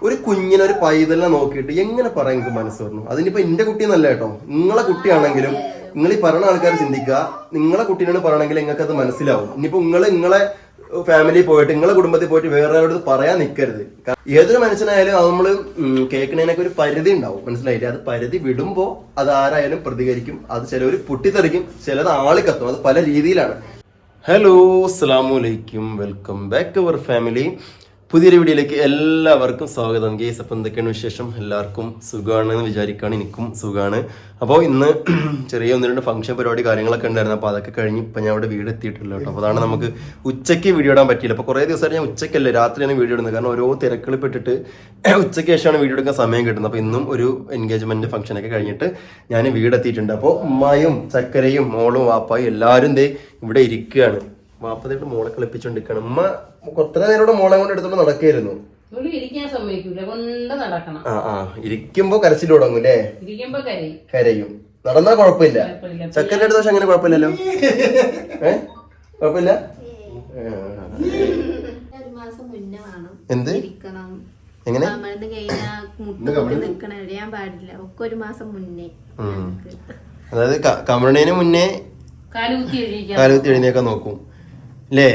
ഒരു കുഞ്ഞിനെ ഒരു പൈതലിനെ നോക്കിയിട്ട് എങ്ങനെ പറയാൻ നിങ്ങൾക്ക് മനസ്സ് പറഞ്ഞു? അതിനിപ്പോ എന്റെ കുട്ടിയെന്നല്ല കേട്ടോ, നിങ്ങളെ കുട്ടിയാണെങ്കിലും നിങ്ങൾ ഈ പറഞ്ഞ ആൾക്കാർ ചിന്തിക്കുക, നിങ്ങളെ കുട്ടീനോട് പറയണമെങ്കിൽ നിങ്ങൾക്ക് അത് മനസ്സിലാവും. ഇനിയിപ്പോ നിങ്ങളെ ഫാമിലി പോയിട്ട് നിങ്ങളെ കുടുംബത്തിൽ പോയിട്ട് വേറൊരാളോട് പറയാൻ നിൽക്കരുത്. ഏതൊരു മനുഷ്യനായാലും അത് നമ്മള് കേൾക്കുന്നതിനൊക്കെ ഒരു പരിധി ഉണ്ടാവും, മനസ്സിലായില്ലേ? അത് പരിധി വിടുമ്പോ അത് ആരായാലും പ്രതികരിക്കും. അത് ചിലവർ പൊട്ടിത്തെറിക്കും, ചിലത് ആളിക്കത്തും. അത് പല രീതിയിലാണ്. ഹലോ, അസ്സലാമലൈക്കും, വെൽക്കം ബാക്ക് അവർ ഫാമിലി. പുതിയൊരു വീഡിയോയിലേക്ക് എല്ലാവർക്കും സ്വാഗതം. ഗേസ്, അപ്പം എന്തൊക്കെയാണ് വിശേഷം? എല്ലാവർക്കും സുഖമാണെന്ന് വിചാരിക്കുകയാണ്, എനിക്കും സുഖമാണ്. അപ്പോൾ ഇന്ന് ചെറിയ 1-2 ഫംഗ്ഷൻ പരിപാടി കാര്യങ്ങളൊക്കെ ഉണ്ടായിരുന്നു. അപ്പോൾ അതൊക്കെ കഴിഞ്ഞ് ഇപ്പം ഞാൻ ഇവിടെ വീട് എത്തിയിട്ടില്ല കേട്ടോ. അപ്പോൾ അതാണ് നമുക്ക് ഉച്ചയ്ക്ക് വീഡിയോ ഇടാൻ പറ്റിയില്ല. അപ്പോൾ കുറേ ദിവസമായിട്ട് ഞാൻ ഉച്ചയ്ക്കല്ലേ രാത്രിയാണ് വീഡിയോ ഇടുന്നത്, കാരണം ഓരോ തിരക്കുകളിൽ പെട്ടിട്ട് ഉച്ചയ്ക്ക് ശേഷമാണ് വീഡിയോ എടുക്കാൻ സമയം കിട്ടുന്നത്. അപ്പോൾ ഇന്നും ഒരു എൻഗേജ്മെൻറ്റ് ഫംഗ്ഷനൊക്കെ കഴിഞ്ഞിട്ട് ഞാൻ വീട് എത്തിയിട്ടുണ്ട്. അപ്പോൾ ഉമ്മായും ചക്കരയും മോളും വാപ്പായും എല്ലാവരും ദേ ഇവിടെ ഇരിക്കുകയാണ്. വാപ്പതായിട്ട് മോളെ കളിപ്പിച്ചോണ്ടിരിക്കണം. ഉമ്മ കുറേ നേരോടെ മോളെ കൊണ്ട് എടുത്തോണ്ട് നടക്കായിരുന്നു. ഇരിക്കുമ്പോ കരച്ചിൽ തുടങ്ങും അല്ലേ? കരയും. നടന്നാ കുഴപ്പമില്ല. ചക്കരയുടെ അടുത്ത പക്ഷെ അങ്ങനെ കുഴപ്പമില്ലല്ലോ. കുഴപ്പമില്ല. എന്ത് എങ്ങനെ അതായത് കമരണേന് മുന്നേ കാലുകുത്തി എഴുന്നേക്കാൻ നോക്കും അല്ലേ?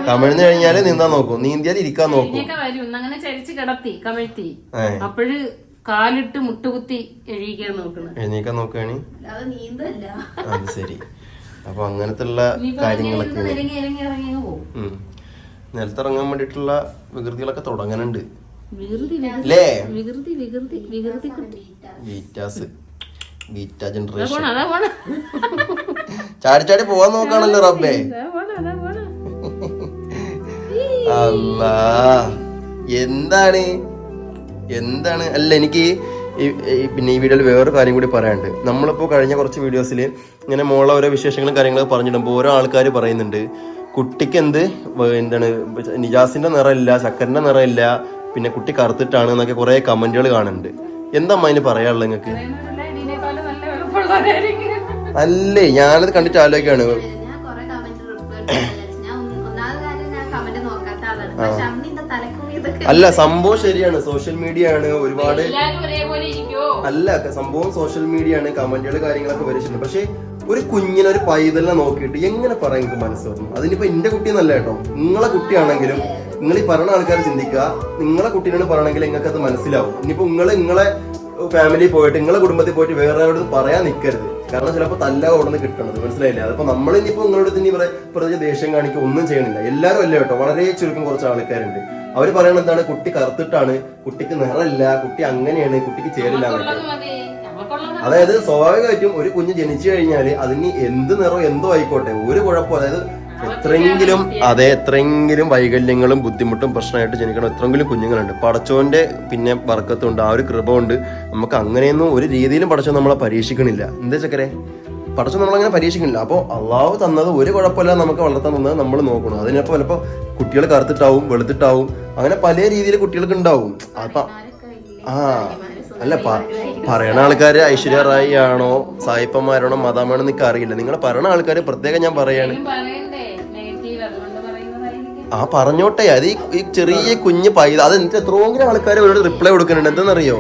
കമിഴ്ന്ന് കഴിഞ്ഞാല് നീന്താൻ നോക്കും, നീന്തിയാൽ ഇരിക്കാൻ നോക്കും. അങ്ങനെ ചരിച്ച് കിടത്തി കമിഴ്ത്തി അപ്പോഴ് കാലിട്ട് മുട്ടുകുത്തി എഴുന്നേക്കാൻ നോക്കുകയാണ്. അത് ശരി. അപ്പൊ അങ്ങനത്തെ കാര്യങ്ങളൊക്കെ നിലത്തിറങ്ങാൻ വേണ്ടിട്ടുള്ള വികൃതികളൊക്കെ തുടങ്ങുന്നുണ്ട് അല്ലേ? ബീറ്റ ജനറേഷൻ ചാടി പോവാൻ നോക്കാണല്ലോ റബ്ബേ. അല്ലാ, എന്താണ് അല്ല, എനിക്ക് പിന്നെ ഈ വീഡിയോയിൽ വേറൊരു കാര്യം കൂടി പറയാനുണ്ട്. നമ്മളിപ്പോൾ കഴിഞ്ഞ കുറച്ച് വീഡിയോസിൽ ഇങ്ങനെ മോളെ ഓരോ വിശേഷങ്ങളും കാര്യങ്ങളൊക്കെ പറഞ്ഞിടുമ്പോൾ ഓരോ ആൾക്കാർ പറയുന്നുണ്ട് കുട്ടിക്ക് എന്താണ് നിജാസിന്റെ നിറമില്ല, ചക്കരന്റെ നിറമില്ല, പിന്നെ കുട്ടി കറുത്തിട്ടാണ് എന്നൊക്കെ കുറെ കമന്റുകൾ കാണുന്നുണ്ട്. എന്താ അതിന് പറയാനുള്ളത് നിങ്ങൾക്ക്? അല്ലേ, ഞാനത് കണ്ടിട്ട് ആലോചിക്കാണ്. അല്ല, സംഭവം ശരിയാണ്, സോഷ്യൽ മീഡിയ ആണ് ഒരുപാട്. അല്ല, സംഭവം സോഷ്യൽ മീഡിയ ആണ്, കമന്റുകൾ കാര്യങ്ങളൊക്കെ വരുന്നുണ്ട്. പക്ഷെ ഒരു കുഞ്ഞിനെ ഒരു പൈതലിനെ നോക്കിയിട്ട് എങ്ങനെ പറയാൻ നിങ്ങൾക്ക് മനസ്സ് പറഞ്ഞു? അതിനിപ്പോ എന്റെ കുട്ടിയെന്നല്ല കേട്ടോ, നിങ്ങളെ കുട്ടിയാണെങ്കിലും നിങ്ങൾ ഈ പറഞ്ഞ ആൾക്കാർ ചിന്തിക്കുക, നിങ്ങളെ കുട്ടീനോട് പറയണമെങ്കിൽ നിങ്ങൾക്ക് അത് മനസ്സിലാവും. ഇനിയിപ്പോ നിങ്ങളെ ഫാമിലി പോയിട്ട് നിങ്ങളെ കുടുംബത്തിൽ പോയിട്ട് വേറെ ആരോട് പറയാൻ നിൽക്കരുത്. കാരണം ചിലപ്പോൾ തല്ല ഓടുന്ന് കിട്ടണത്, മനസ്സിലായില്ലേ? അതിപ്പോ നമ്മളിനിപ്പോ നിങ്ങളോട് തന്നെ പ്രത്യേകിച്ച് ദേഷ്യം കാണിക്കുക ഒന്നും ചെയ്യണില്ല. എല്ലാവരും അല്ല കേട്ടോ, വളരെ ചുരുക്കം കുറച്ച് ആൾക്കാരുണ്ട്. അവര് പറയണത് എന്താണ്, കുട്ടി കറുത്തിട്ടാണ്, കുട്ടിക്ക് നിറമില്ല, കുട്ടി അങ്ങനെയാണ്, കുട്ടിക്ക് ചേരില്ല എന്നൊക്കെ. അതായത് സ്വാഭാവികമായിട്ടും ഒരു കുഞ്ഞ് ജനിച്ചു കഴിഞ്ഞാല് അതിന് എന്ത് നിറം എന്തോ ആയിക്കോട്ടെ, ഒരു കുഴപ്പം, അതായത് എത്രയെങ്കിലും വൈകല്യങ്ങളും ബുദ്ധിമുട്ടും പ്രശ്നമായിട്ട് ജനിക്കണം എത്രയെങ്കിലും കുഞ്ഞുങ്ങളുണ്ട്. പടച്ചോന്റെ പിന്നെ ബർക്കത്തുണ്ട്, ആ ഒരു കൃപ കൊണ്ട് നമുക്ക് അങ്ങനെയൊന്നും ഒരു രീതിയിലും പടച്ചോൻ നമ്മളെ പരീക്ഷിക്കണില്ല. എന്താ ചക്കരെ, പടച്ചോൻ നമ്മളങ്ങനെ പരീക്ഷിക്കണില്ല. അപ്പോൾ അള്ളാഹു തന്നത് ഒരു കുഴപ്പമില്ല, നമുക്ക് വളർത്താൻ തന്നത് നമ്മൾ നോക്കണം. അതിനപ്പോൾ ചിലപ്പോൾ കുട്ടികൾ കറുത്തിട്ടാവും, വെളുത്തിട്ടാവും, അങ്ങനെ പല രീതിയിൽ കുട്ടികൾക്ക് ഉണ്ടാവും. അപ്പൊ അല്ല, പറയണ ആൾക്കാര് ഐശ്വര്യ റായി ആണോ സായിപ്പന്മാരാണോ മദാമാണോ എന്നൊക്കെ അറിയില്ല. നിങ്ങൾ പറയണ ആൾക്കാര് പ്രത്യേകം ഞാൻ പറയാണ്, പറഞ്ഞോട്ടെ. അത് ഈ ചെറിയ കുഞ്ഞ് പൈത, അത് എന്നിട്ട് എത്രയെങ്കിലും ആൾക്കാർ അവരോട് റിപ്ലൈ കൊടുക്കുന്നുണ്ട്. എന്തെന്നറിയോ?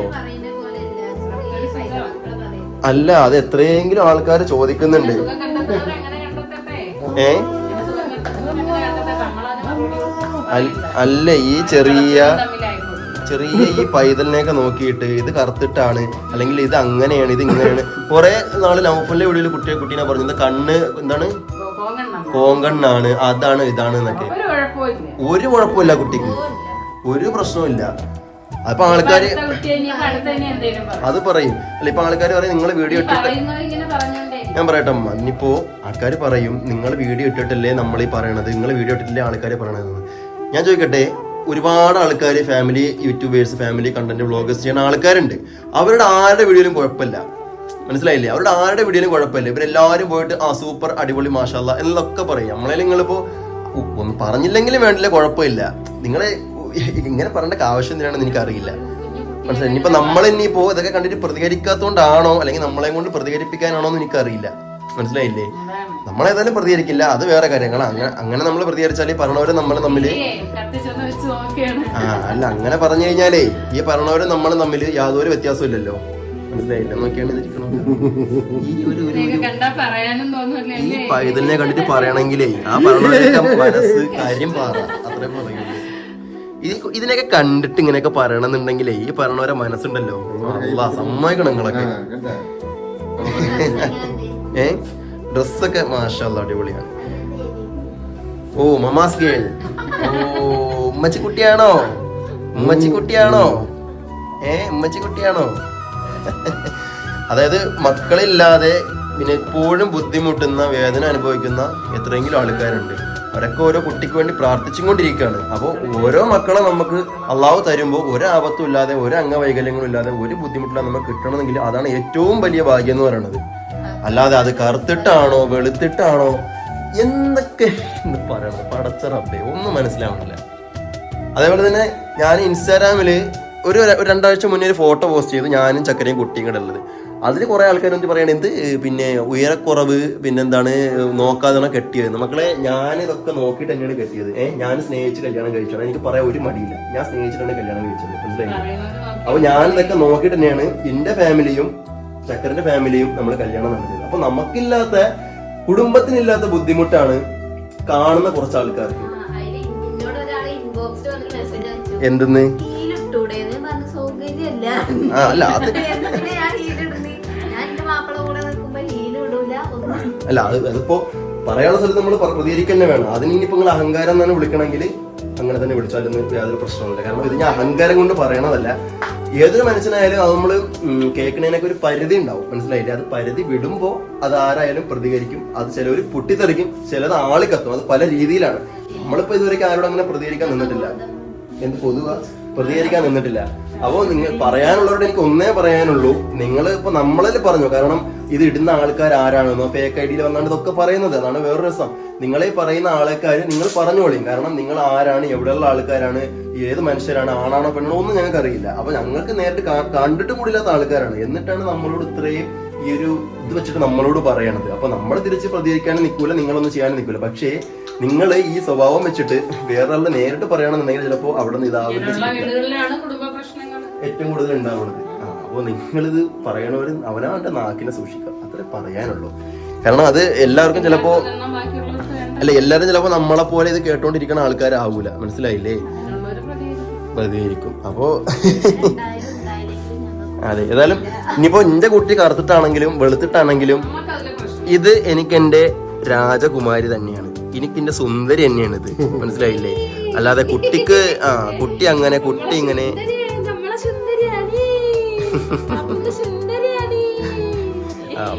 അല്ല, അത് എത്രയെങ്കിലും ആൾക്കാർ ചോദിക്കുന്നുണ്ട്. അല്ല, ഈ ചെറിയ ഈ പൈതലിനെയൊക്കെ നോക്കിയിട്ട് ഇത് കറുത്തിട്ടാണ്, അല്ലെങ്കിൽ ഇത് അങ്ങനെയാണ്, ഇത് ഇങ്ങനെയാണ്. കുറെ നാള് നൗഫലിന്റെ വീഡിയോയിൽ കുട്ടീനെ പറഞ്ഞു കണ്ണ് എന്താണ് കോങ്കണ്ണാണ്, അതാണ് ഇതാണ് എന്നൊക്കെ. ഒരു കുഴപ്പമില്ല, കുട്ടിക്ക് ഒരു പ്രശ്നമില്ല. അപ്പൊ ആൾക്കാര് അത് പറയും. അല്ല, ഇപ്പൊ ആൾക്കാര് പറയും നിങ്ങൾ വീഡിയോ ഇട്ടിട്ട്, ഞാൻ പറയട്ടെ അമ്മ, ഇനിയിപ്പോ ആൾക്കാർ പറയും നിങ്ങൾ വീഡിയോ ഇട്ടിട്ടല്ലേ നമ്മൾ ഈ പറയണത്, നിങ്ങൾ വീഡിയോ ഇട്ടിട്ടല്ലേ ആൾക്കാര് പറയണത്. ഞാൻ ചോദിക്കട്ടെ, ഒരുപാട് ആൾക്കാർ family YouTubers, family content vloggers ചെയ്യുന്ന ആൾക്കാരുണ്ട്. അവരുടെ ആരുടെ വീഡിയോയിലും കുഴപ്പമില്ല, മനസ്സിലായില്ലേ? അവരുടെ ആരുടെ വീഡിയോയിലും കുഴപ്പമില്ല. ഇവരെല്ലാവരും പോയിട്ട് സൂപ്പർ അടിപൊളി മാഷാല്ലാ എന്നൊക്കെ പറയും. നമ്മളെ നിങ്ങളിപ്പോ ഒന്നും പറഞ്ഞില്ലെങ്കിലും വേണ്ടില്ല, കുഴപ്പമില്ല. നിങ്ങളെ ഇങ്ങനെ പറയേണ്ട ആവശ്യം എന്തിനാണെന്ന് എനിക്കറിയില്ല, മനസ്സിലായി? ഇനിയിപ്പോ ഇതൊക്കെ കണ്ടിട്ട് പ്രതികരിക്കാത്തതുകൊണ്ടാണോ അല്ലെങ്കിൽ നമ്മളെ കൊണ്ട് പ്രതികരിപ്പിക്കാനാണോ എന്ന് എനിക്കറിയില്ല. മനസ്സിലായില്ലേ? നമ്മളേതായാലും പ്രതികരിക്കില്ല, അത് വേറെ കാര്യങ്ങൾ. അങ്ങനെ നമ്മൾ പ്രതികരിച്ചാൽ ഈ പറഞ്ഞവര് നമ്മൾ തമ്മില് അല്ല, അങ്ങനെ പറഞ്ഞു കഴിഞ്ഞാലേ ഈ പറഞ്ഞവര് നമ്മൾ തമ്മിൽ യാതൊരു വ്യത്യാസവും ഇല്ലല്ലോ. മനസ്സിലായില്ല? നോക്കിയാണ് ഈ പൈതലിനെ കണ്ടിട്ട് പറയണെങ്കിലേ ആ പറഞ്ഞവരൊക്കെ മനസ്സ് കാര്യം പറ, അത്രേ പറയുള്ളൂ. ഇതിനൊക്കെ കണ്ടിട്ട് ഇങ്ങനെയൊക്കെ പറയണമെന്നുണ്ടെങ്കിലേ ഈ പറഞ്ഞവരെ മനസ്സുണ്ടല്ലോ, സമ്മതിക്കണം നിങ്ങളൊക്കെ. ഡ്രസ്സൊക്കെ മാഷാഅല്ലാഹ് അടിപൊളിയാണ്. ഓ മമാസ് ഗേൾ, ഓ ഉമ്മച്ചിക്കുട്ടിയാണോ? ഉമ്മച്ചിക്കുട്ടിയാണോ? ഉമ്മച്ചിക്കുട്ടിയാണോ? അതായത് മക്കളില്ലാതെ പിന്നെ എപ്പോഴും ബുദ്ധിമുട്ടുന്ന, വേദന അനുഭവിക്കുന്ന എത്രയെങ്കിലും ആൾക്കാരുണ്ട്. അവരൊക്കെ ഓരോ കുട്ടിക്ക് വേണ്ടി പ്രാർത്ഥിച്ചും കൊണ്ടിരിക്കുകയാണ്. അപ്പോൾ ഓരോ മക്കളെ നമുക്ക് അള്ളാഹു തരുമ്പോൾ ഒരു ആപത്തും ഇല്ലാതെ, ഒരു അംഗവൈകല്യങ്ങളും ഇല്ലാതെ, ഒരു ബുദ്ധിമുട്ടില്ലാതെ നമുക്ക് കിട്ടണമെങ്കിൽ അതാണ് ഏറ്റവും വലിയ ഭാഗ്യം എന്ന് പറയുന്നത്. അല്ലാതെ അത് കറുത്തിട്ടാണോ വെളുത്തിട്ടാണോ എന്തൊക്കെ പറയണം, പടച്ച റബ്ബേ, ഒന്നും മനസ്സിലാവണില്ല. അതേപോലെ തന്നെ ഞാൻ ഇൻസ്റ്റാഗ്രാമില് ഒരു 2 ആഴ്ച മുന്നേ ഒരു ഫോട്ടോ പോസ്റ്റ് ചെയ്തു, ഞാനും ചക്കരയും കുട്ടിയും കൂടെ ഉള്ളത്. അതിൽ കുറെ ആൾക്കാർ എന്ത് പറയണ, എന്ത് പിന്നെ ഉയരക്കുറവ്, പിന്നെന്താണ് നോക്കാതെ കെട്ടിയത്. മക്കളെ, ഞാൻ ഇതൊക്കെ നോക്കിയിട്ട് തന്നെയാണ് കെട്ടിയത്. ഞാൻ സ്നേഹിച്ച് കല്യാണം കഴിച്ചത്. എനിക്ക് പറയാൻ ഒരു മടിയില്ല, ഞാൻ സ്നേഹിച്ചിട്ടാണ് കല്യാണം കഴിച്ചത്. മനസ്സിലായി? അപ്പൊ ഞാൻ ഇതൊക്കെ നോക്കിയിട്ട് തന്നെയാണ് എന്റെ ഫാമിലിയും ചക്കരന്റെ ഫാമിലിയും നമ്മൾ കല്യാണം നടത്തിയത്. അപ്പൊ നമുക്കില്ലാത്ത, കുടുംബത്തിനില്ലാത്ത ബുദ്ധിമുട്ടാണ് കാണുന്ന കുറച്ച് ആൾക്കാർക്ക്. എന്തെന്ന്? അല്ല അത് അല്ല അതിപ്പോ പറയാനുള്ള സ്ഥലത്ത് നമ്മൾ പ്രതികരിക്കുക തന്നെ വേണം. അതിന് ഇനിയിപ്പോ നിങ്ങൾ അഹങ്കാരം തന്നെ വിളിക്കണമെങ്കിൽ അങ്ങനെ തന്നെ വിളിച്ചാലൊന്നും യാതൊരു പ്രശ്നമില്ല. കാരണം ഇത് ഞാൻ അഹങ്കാരം കൊണ്ട് പറയണതല്ല. ഏതൊരു മനുഷ്യനായാലും അത് നമ്മള് കേൾക്കണതിനൊക്കെ ഒരു പരിധി ഉണ്ടാവും. മനസ്സിലായില്ലേ? അത് പരിധി വിടുമ്പോ അത് ആരായാലും പ്രതികരിക്കും. അത് ചിലവര് പൊട്ടിത്തെറിക്കും, ചിലത് ആളി കത്തും. അത് പല രീതിയിലാണ്. നമ്മളിപ്പോ ഇതുവരെയ്ക്ക് ആരോടും അങ്ങനെ പ്രതികരിക്കാൻ നിന്നിട്ടില്ല. എന്ത് പൊതുവാ പ്രതികരിക്കാൻ നിന്നിട്ടില്ല. അപ്പോ നിങ്ങൾ പറയാനുള്ളവരോട് എനിക്ക് ഒന്നേ പറയാനുള്ളൂ, നിങ്ങൾ ഇപ്പൊ നമ്മളെ പറഞ്ഞു. കാരണം ഇത് ഇടുന്ന ആൾക്കാർ ആരാണെന്നോ ഫേക്ക് ഐഡിയിൽ വന്നാണ് ഇതൊക്കെ പറയുന്നത്. അതാണ് വേറൊരു രസം. നിങ്ങളെ പറയുന്ന ആൾക്കാർ നിങ്ങൾ പറഞ്ഞോളിയും. കാരണം നിങ്ങൾ ആരാണ്, എവിടെയുള്ള ആൾക്കാരാണ്, ഏത് മനുഷ്യരാണ്, ആണാണോ പെണ്ണോ ഒന്നും ഞങ്ങൾക്ക് അറിയില്ല. അപ്പൊ ഞങ്ങൾക്ക് നേരിട്ട് കണ്ടിട്ട് കൂടില്ലാത്ത ആൾക്കാരാണ്. എന്നിട്ടാണ് നമ്മളോട് ഇത്രയും ഈ ഒരു ഇത് വെച്ചിട്ട് നമ്മളോട് പറയണത്. അപ്പൊ നമ്മൾ തിരിച്ച് പ്രതികരിക്കാനും നിൽക്കൂല, നിങ്ങളൊന്നും ചെയ്യാനും നിൽക്കൂല. പക്ഷേ നിങ്ങൾ ഈ സ്വഭാവം വെച്ചിട്ട് വേറൊരാളെ നേരിട്ട് പറയണമെന്നുണ്ടെങ്കിൽ ചിലപ്പോ അവിടെ നിന്ന് ഇതാവില്ല, ഏറ്റവും കൂടുതൽ ഉണ്ടാവുന്നത്. അപ്പൊ നിങ്ങളിത് പറയണവര് അവനവന്റെ നാക്കിനെ സൂക്ഷിക്കുക, അത്രേ പറയാനുള്ളൂ. കാരണം അത് എല്ലാവർക്കും ചിലപ്പോ എല്ലാരും ചിലപ്പോ നമ്മളെ പോലെ ഇത് കേട്ടോണ്ടിരിക്കുന്ന ആൾക്കാരാവൂല. മനസ്സിലായില്ലേ? പ്രതികരിക്കും. അപ്പോ അതെ, ഏതായാലും ഇനിയിപ്പോ എന്റെ കുട്ടി കറുത്തിട്ടാണെങ്കിലും വെളുത്തിട്ടാണെങ്കിലും ഇത് എനിക്ക് എന്റെ രാജകുമാരി തന്നെയാണ്, എനിക്ക് എന്റെ സുന്ദരി തന്നെയാണ് ഇത്. മനസ്സിലായില്ലേ? അല്ലാതെ കുട്ടിക്ക് കുട്ടി അങ്ങനെ കുട്ടി ഇങ്ങനെ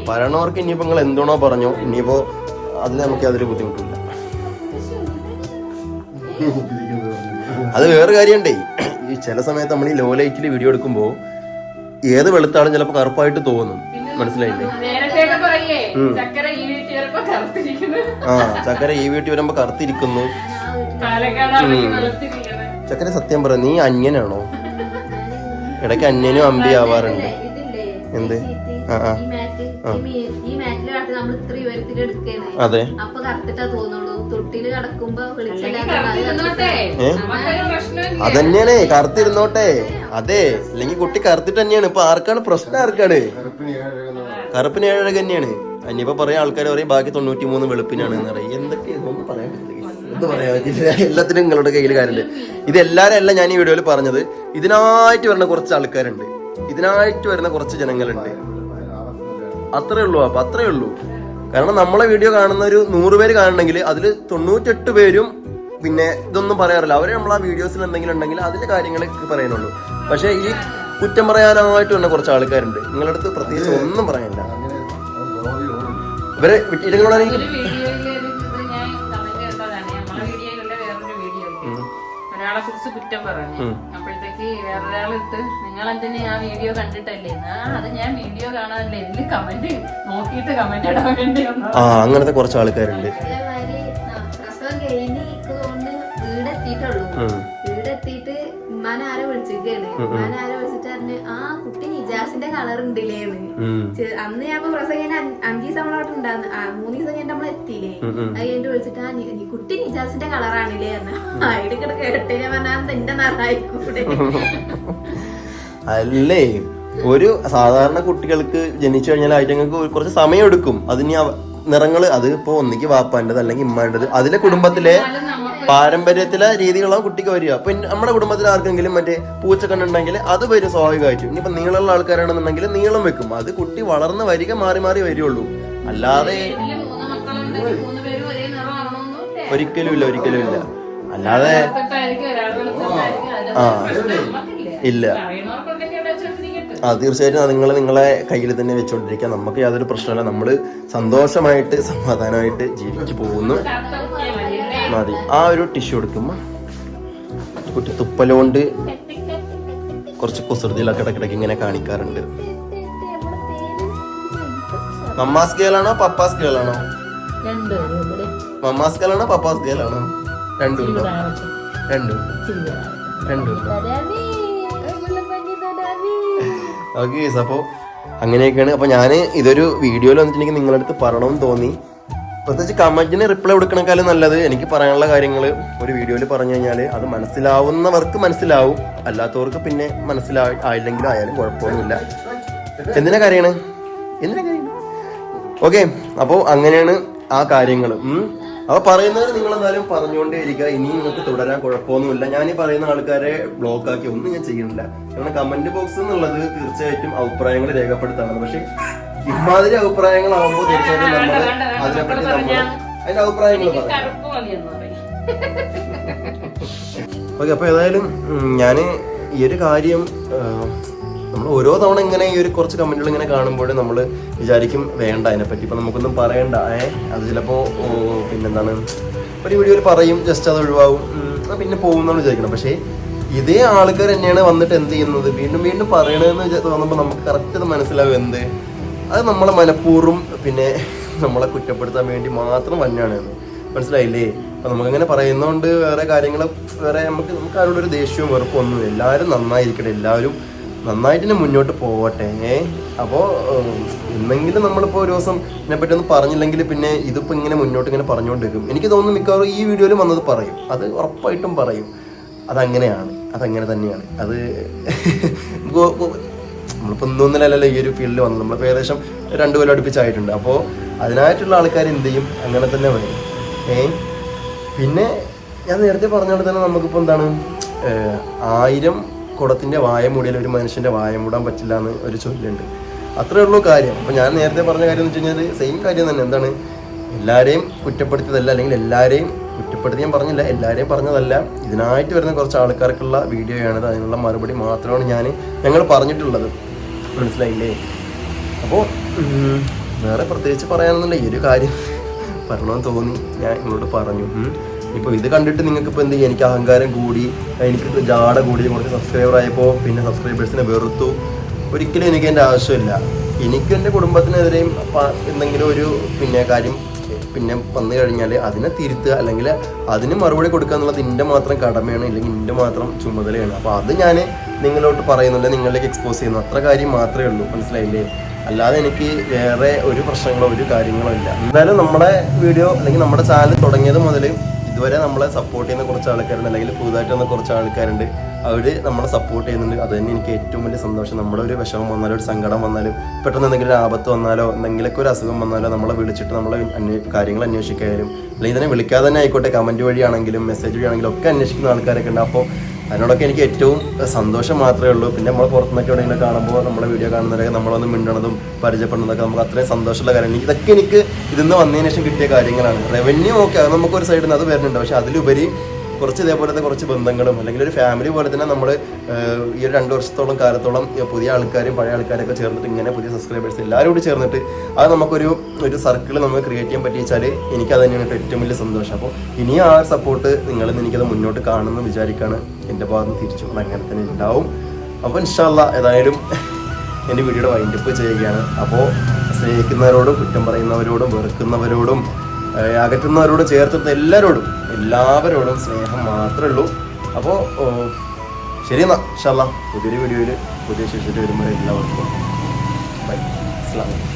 പറയണവർക്ക് ഇനിയിപ്പോ നിങ്ങൾ എന്തോണോ പറഞ്ഞോ, ഇനിയിപ്പോ അതിൽ നമുക്ക് യാതൊരു ബുദ്ധിമുട്ടില്ല. അത് വേറെ കാര്യമുണ്ടേ. ഈ ചില സമയത്ത് നമ്മൾ ഈ ലോ ലൈറ്റിൽ വീഡിയോ എടുക്കുമ്പോ ഏത് വെളുത്താളും ചിലപ്പോ കറുപ്പായിട്ട് തോന്നും. മനസ്സിലായില്ലേ? ചക്കര ഈ വീട്ടിൽ വരുമ്പോ കറുത്തിരിക്കുന്നു. ചക്കര സത്യം പറ, നീ അന്യനാണോ? ഇടയ്ക്ക് അന്യനും അമ്പി ആവാറുണ്ട്. എന്ത്? അതെ, അതന്നെയാണ് കറുത്തിരുന്നോട്ടെ. അതെ, അല്ലെങ്കിൽ കുട്ടി കറുത്തിട്ട് തന്നെയാണ്. ഇപ്പൊ ആർക്കാണ് പ്രശ്നം? ആർക്കാണ്? കറുപ്പിന് 7 തന്നെയാണ്. ഇനിയിപ്പോ പറയാം ആൾക്കാർ പറയും ബാക്കി 93 വെളുപ്പിനാണ് എന്ന് പറയും. എന്തൊക്കെ ഒന്നും പറയാൻ പറ്റില്ല, ഒന്നും പറയാൻ പറ്റില്ല. എല്ലാത്തിനും നിങ്ങളുടെ കയ്യിൽ കാര്യമുണ്ട്. ഇതെല്ലാരും അല്ല ഞാൻ ഈ വീഡിയോയിൽ പറഞ്ഞത്. ഇതിനായിട്ട് വരുന്ന കുറച്ച് ആൾക്കാരുണ്ട്, ഇതിനായിട്ട് വരുന്ന കുറച്ച് ജനങ്ങളുണ്ട്. അത്രേ ഉള്ളൂ. അപ്പൊ അത്രേ ഉള്ളൂ. കാരണം നമ്മളെ വീഡിയോ കാണുന്ന ഒരു 100 പേര് കാണണമെങ്കിൽ അതിൽ 98 പേരും പിന്നെ ഇതൊന്നും പറയാറില്ല. അവര് നമ്മളാ വീഡിയോസിൽ എന്തെങ്കിലും ഉണ്ടെങ്കിൽ അതിന്റെ കാര്യങ്ങളൊക്കെ പറയാനുള്ളൂ. പക്ഷെ ഈ കുറ്റം പറയാനായിട്ട് തന്നെ കുറച്ച് ആൾക്കാരുണ്ട്. നിങ്ങളുടെ അടുത്ത് പ്രത്യേകിച്ച് ഒന്നും പറയാനില്ല. ഇവരെ ഒരാളെ കുറിച്ച് കുറ്റം പറഞ്ഞു. അപ്പോഴത്തേക്ക് വേറൊരാളിട്ട് നിങ്ങൾ എന്തിനാ ആ വീഡിയോ കണ്ടിട്ടല്ലേ? അത് ഞാൻ വീഡിയോ കാണാനല്ലേ, ഇതില് കമന്റ് നോക്കിയിട്ട് കമന്റ് ഇടാൻ വേണ്ടി. അങ്ങനത്തെ കുറച്ച് ആൾക്കാരുണ്ട്. വീടെത്തിയിട്ടുള്ളൂ. വീടെത്തിയിട്ട് ഉമ്മാനെ ആരെ വിളിച്ചിട്ട് ആ കുട്ടി നിജാസിന്റെ കളർ ഉണ്ടില്ലേന്ന്. അന്ന് ഞാൻ പ്രസംഗം 5 ദിവസം നമ്മളോട്ട് ഉണ്ടായിരുന്നു. 3 ദിവസം കഴിഞ്ഞിട്ട് നമ്മൾ എത്തിയില്ലേ. അത് കഴിഞ്ഞിട്ട് വിളിച്ചിട്ട് കുട്ടി നിജാസിന്റെ കളറാണില്ലേ പറഞ്ഞ ഇടയ്ക്കിടെ കേട്ടെ പറഞ്ഞാൽ എന്റെ നിറമായിക്കൂടെ. അല്ലേ, ഒരു സാധാരണ കുട്ടികൾക്ക് ജനിച്ചു കഴിഞ്ഞാൽ ആയിട്ടങ്ങൾക്ക് കുറച്ച് സമയം എടുക്കും. അതിന് നിറങ്ങള് അത് ഇപ്പൊ ഒന്നിക്ക് വാപ്പാൻ്റെത് അല്ലെങ്കിൽ ഇമ്മാൻ്റെത് അതിലെ കുടുംബത്തിലെ പാരമ്പര്യത്തിലെ രീതികളാണ് കുട്ടിക്ക് വരിക. അപ്പൊ നമ്മുടെ കുടുംബത്തിൽ ആർക്കെങ്കിലും മറ്റേ പൂച്ചക്കണ്ണുണ്ടെങ്കിൽ അത് വരും സ്വാഭാവികമായിട്ടും. ഇനിയിപ്പോ നീളമുള്ള ആൾക്കാരാണെന്നുണ്ടെങ്കിൽ നീളം വെക്കും. അത് കുട്ടി വളർന്ന് വരിക മാറി മാറി വരുള്ളൂ. അല്ലാതെ ഒരിക്കലും ഇല്ല. അല്ലാതെ ഇല്ല. തീർച്ചയായിട്ടും നിങ്ങൾ നിങ്ങളെ കയ്യിൽ തന്നെ വെച്ചോണ്ടിരിക്കുക. നമുക്ക് യാതൊരു പ്രശ്നമില്ല. നമ്മൾ സന്തോഷമായിട്ട് സമാധാനമായിട്ട് ജീവിച്ചു പോകുന്നു. മതി. ആ ഒരു ടിഷ്യൂ എടുക്കുമ്പോ കുട്ടി തുപ്പലുകൊണ്ട് കുറച്ച് കുസൃതിയിലൊക്കെ ഇടയ്ക്കിടയ്ക്ക് ഇങ്ങനെ കാണിക്കാറുണ്ട്. മമ്മാസ് ഗേളാണോ പപ്പാസ് ഗേളാണോ? മമ്മാസ് ഗേളാണോ പപ്പാസ് ഗേളാണോ? രണ്ടുണ്ടോ? ഓക്കെ. അപ്പോൾ അങ്ങനെയൊക്കെയാണ്. അപ്പോൾ ഞാൻ ഇതൊരു വീഡിയോയിൽ വന്നിട്ടുണ്ടെങ്കിൽ നിങ്ങളുടെ അടുത്ത് പറയണമെന്ന് തോന്നി. പ്രത്യേകിച്ച് കമന്റിന് റിപ്ലൈ കൊടുക്കണേക്കാളും നല്ലത് എനിക്ക് പറയാനുള്ള കാര്യങ്ങൾ ഒരു വീഡിയോയിൽ പറഞ്ഞു കഴിഞ്ഞാൽ അത് മനസ്സിലാവുന്നവർക്ക് മനസ്സിലാവും, അല്ലാത്തവർക്ക് പിന്നെ ആയില്ലെങ്കിലും ആയാലും കുഴപ്പമൊന്നുമില്ല. എന്തിനാ കാര്യമാണ്? ഓക്കെ. അപ്പോൾ അങ്ങനെയാണ് ആ കാര്യങ്ങൾ. അപ്പൊ പറയുന്നത് നിങ്ങൾ എന്തായാലും പറഞ്ഞുകൊണ്ടേ ഇരിക്കുക. ഇനിയും നിങ്ങൾക്ക് തുടരാൻ കുഴപ്പമൊന്നുമില്ല. ഞാൻ ഈ പറയുന്ന ആൾക്കാരെ ബ്ലോക്ക് ആക്കി ഒന്നും ഞാൻ ചെയ്യുന്നില്ല. കാരണം കമന്റ് ബോക്സ് എന്നുള്ളത് തീർച്ചയായിട്ടും അഭിപ്രായങ്ങൾ രേഖപ്പെടുത്താണ്. പക്ഷെ ഇമാതിരി അഭിപ്രായങ്ങളാവുമ്പോൾ തീർച്ചയായിട്ടും നമ്മൾ അതിനെപ്പറ്റി നമ്മൾ അതിന്റെ അഭിപ്രായങ്ങൾ പറയാം. ഓക്കെ. അപ്പൊ ഏതായാലും ഞാൻ ഈ ഒരു കാര്യം നമ്മൾ ഓരോ തവണ ഇങ്ങനെ ഈ ഒരു കുറച്ച് കമന്റുകൾ ഇങ്ങനെ കാണുമ്പോൾ നമ്മൾ വിചാരിക്കും വേണ്ട അതിനെപ്പറ്റി ഇപ്പൊ നമുക്കൊന്നും പറയണ്ട. അത് ചിലപ്പോ പിന്നെന്താണ് ഒരു വീഡിയോയിൽ പറയും, ജസ്റ്റ് അത് ഒഴിവാകും, പിന്നെ പോകുന്നാണ് വിചാരിക്കണം. പക്ഷേ ഇതേ ആൾക്കാർ തന്നെയാണ് വന്നിട്ട് എന്ത് ചെയ്യുന്നത്, വീണ്ടും വീണ്ടും പറയണതെന്ന് തോന്നുമ്പോൾ നമുക്ക് കറക്റ്റ് അത് മനസ്സിലാവും എന്ത് അത് നമ്മളെ മനഃപൂർവ്വം പിന്നെ നമ്മളെ കുറ്റപ്പെടുത്താൻ വേണ്ടി മാത്രം തന്നെയാണ്. മനസ്സിലായില്ലേ? അപ്പൊ നമുക്കങ്ങനെ പറയുന്നതുകൊണ്ട് വേറെ കാര്യങ്ങൾ വേറെ നമുക്ക് ആരോടൊരു ദേഷ്യവും വെറുപ്പോ ഒന്നും. എല്ലാവരും നന്നായിരിക്കട്ടെ, എല്ലാവരും നന്നായിട്ട് തന്നെ മുന്നോട്ട് പോവട്ടെ. അപ്പോൾ എന്നെങ്കിലും നമ്മളിപ്പോൾ ഒരു ദിവസം ഇതിനെപ്പറ്റി ഒന്നും പറഞ്ഞില്ലെങ്കിൽ പിന്നെ ഇതിപ്പോൾ ഇങ്ങനെ മുന്നോട്ട് ഇങ്ങനെ പറഞ്ഞുകൊണ്ടിരിക്കും. എനിക്ക് തോന്നുന്നു മിക്കവാറും ഈ വീഡിയോയിൽ വന്നത് പറയും, അത് ഉറപ്പായിട്ടും പറയും. അതങ്ങനെയാണ്, അതങ്ങനെ തന്നെയാണ്. അത് നമ്മളിപ്പോൾ ഒന്നൊന്നിലല്ലോ ഈ ഒരു ഫീൽഡിൽ വന്നത്. നമ്മളിപ്പോൾ ഏകദേശം 2 കൊല്ലം അടുപ്പിച്ചായിട്ടുണ്ട്. അപ്പോൾ അതിനായിട്ടുള്ള ആൾക്കാർ എന്ത് ചെയ്യും, അങ്ങനെ തന്നെ വരും. പിന്നെ ഞാൻ നേരത്തെ പറഞ്ഞോണ്ട് തന്നെ നമുക്കിപ്പോൾ എന്താണ് 1000 കുടത്തിൻ്റെ വായ മൂടിയാൽ ഒരു മനുഷ്യൻ്റെ വായ മൂടാൻ പറ്റില്ല എന്ന് ഒരു ചൊല്ലുണ്ട്. അത്രേ ഉള്ളൂ കാര്യം. അപ്പോൾ ഞാൻ നേരത്തെ പറഞ്ഞ കാര്യം എന്ന് വെച്ച് കഴിഞ്ഞാൽ സെയിം കാര്യം തന്നെ. എന്താണ്, എല്ലാവരെയും കുറ്റപ്പെടുത്തിയതല്ല, അല്ലെങ്കിൽ എല്ലാവരെയും കുറ്റപ്പെടുത്തി ഞാൻ പറഞ്ഞില്ല, എല്ലാവരെയും പറഞ്ഞതല്ല. ഇതിനായിട്ട് വരുന്ന കുറച്ച് ആൾക്കാർക്കുള്ള വീഡിയോയാണിത്. അതിനുള്ള മറുപടി മാത്രമാണ് ഞങ്ങൾ പറഞ്ഞിട്ടുള്ളത്. മനസ്സിലായില്ലേ? അപ്പോൾ വേറെ പ്രത്യേകിച്ച് പറയാനൊന്നുമില്ല. ഈ ഒരു കാര്യം പറയണമെന്ന് തോന്നി, ഞാൻ നിങ്ങളോട് പറഞ്ഞു. ഇപ്പോൾ ഇത് കണ്ടിട്ട് നിങ്ങൾക്ക് ഇപ്പോൾ എന്ത് ചെയ്യും, എനിക്ക് അഹങ്കാരം കൂടി, എനിക്ക് ജാട കൂടി, കുറച്ച് സബ്സ്ക്രൈബർ ആയപ്പോൾ പിന്നെ സബ്സ്ക്രൈബേഴ്സിനെ വെറുത്തു. ഒരിക്കലും എനിക്ക് എൻ്റെ ആവശ്യമില്ല. എനിക്ക് എൻ്റെ കുടുംബത്തിനെതിരെയും എന്തെങ്കിലും ഒരു കാര്യം പിന്നെ വന്നു കഴിഞ്ഞാൽ അതിനെ തിരുത്തുക, അല്ലെങ്കിൽ അതിന് മറുപടി കൊടുക്കുക എന്നുള്ളത് എൻ്റെ മാത്രം കടമയാണ്, ഇല്ലെങ്കിൽ എൻ്റെ മാത്രം ചുമതലയാണ്. അപ്പോൾ അത് ഞാൻ നിങ്ങളോട്ട് പറയുന്നില്ല, നിങ്ങളിലേക്ക് എക്സ്പോസ് ചെയ്യുന്നു, അത്ര കാര്യം മാത്രമേ ഉള്ളൂ. മനസ്സിലായില്ലേ? അല്ലാതെ എനിക്ക് വേറെ ഒരു പ്രശ്നങ്ങളോ ഒരു കാര്യങ്ങളോ ഇല്ല. എന്തായാലും നമ്മുടെ വീഡിയോ അല്ലെങ്കിൽ നമ്മുടെ ചാനൽ തുടങ്ങിയത് മുതൽ ഇതുവരെ നമ്മളെ സപ്പോർട്ട് ചെയ്യുന്ന കുറച്ച് ആൾക്കാരുണ്ട്, അല്ലെങ്കിൽ പുതുതായിട്ട് വന്ന കുറച്ച് ആൾക്കാരുണ്ട്. അവർ നമ്മളെ സപ്പോർട്ട് ചെയ്യുന്നുണ്ട്. അത് തന്നെ എനിക്ക് ഏറ്റവും വലിയ സന്തോഷം. നമ്മുടെ ഒരു വിഷമം വന്നാലും ഒരു സങ്കടം വന്നാലും പെട്ടെന്ന് എന്തെങ്കിലും ഒരു ആപത്ത് വന്നാലോ എന്തെങ്കിലുമൊക്കെ ഒരു അസുഖം വന്നാലോ നമ്മളെ വിളിച്ചിട്ട് നമ്മളെ കാര്യങ്ങൾ അന്വേഷിക്കാനും, അല്ലെങ്കിൽ ഇതിനെ വിളിക്കാതെ തന്നെ ആയിക്കോട്ടെ, കമൻറ്റ് വഴിയാണെങ്കിലും മെസ്സേജ് വഴിയാണെങ്കിലും ഒക്കെ അന്വേഷിക്കുന്ന ആൾക്കാരൊക്കെ ഉണ്ട്. അപ്പോൾ അതിനോടൊക്കെ എനിക്ക് ഏറ്റവും സന്തോഷം മാത്രമേ ഉള്ളൂ. പിന്നെ നമ്മൾ പുറത്തുനിന്നൊക്കെ എവിടെയെങ്കിലും കാണുമ്പോൾ നമ്മളെ വീഡിയോ കാണുന്നവരൊക്കെ നമ്മളൊന്ന് മിണ്ടണതും പരിചയപ്പെടുന്നതൊക്കെ നമുക്ക് അത്രയും സന്തോഷമുള്ള കാര്യമാണ്. ഇതൊക്കെ എനിക്ക് ഇതിന്ന് വന്നതിന് ശേഷം കിട്ടിയ കാര്യങ്ങളാണ്. റവന്യൂ ഓക്കെ, അത് നമുക്കൊരു സൈഡിൽ നിന്ന് അത് വരുന്നുണ്ട്. പക്ഷെ അതിലുപരി കുറച്ച് ഇതേപോലത്തെ കുറച്ച് ബന്ധങ്ങളും, അല്ലെങ്കിൽ ഒരു ഫാമിലി പോലെ തന്നെ നമ്മൾ ഈ ഒരു 2 വർഷത്തോളം കാലത്തോളം പുതിയ ആൾക്കാരും പഴയ ആൾക്കാരൊക്കെ ചേർന്നിട്ട് ഇങ്ങനെ പുതിയ സബ്സ്ക്രൈബേഴ്സ് എല്ലാവരും കൂടി ചേർന്നിട്ട് അത് നമുക്കൊരു സർക്കിൾ നമുക്ക് ക്രിയേറ്റ് ചെയ്യാൻ പറ്റിച്ചാൽ എനിക്കത് തന്നെയാണ് ഏറ്റവും വലിയ സന്തോഷം. അപ്പോൾ ഇനി ആ സപ്പോർട്ട് നിങ്ങളിൽ എനിക്കത് മുന്നോട്ട് കാണുമെന്ന് വിചാരിക്കുകയാണ്. എൻ്റെ ഭാഗത്ത് തിരിച്ചും അങ്ങനെ തന്നെ ഉണ്ടാവും. അപ്പോൾ ഇൻഷാ അല്ലാഹ് ഏതായാലും എൻ്റെ വീഡിയോയുടെ വൈൻഡപ്പ് ചെയ്യുകയാണ്. അപ്പോൾ സ്നേഹിക്കുന്നവരോടും കുറ്റം പറയുന്നവരോടും വെറുക്കുന്നവരോടും അകറ്റുന്നവരോട് ചേർത്തിട്ട് എല്ലാവരോടും സ്നേഹം മാത്രമേ ഉള്ളൂ. അപ്പോൾ ശരി എന്നാ ഇൻഷാ അല്ലാഹ് പുതിയൊരു വീഡിയോയിൽ പുതിയ ശേഷിച്ച് വരുമ്പോൾ എല്ലാവർക്കും ബൈ. അസ്സലാമു അലൈക്കും.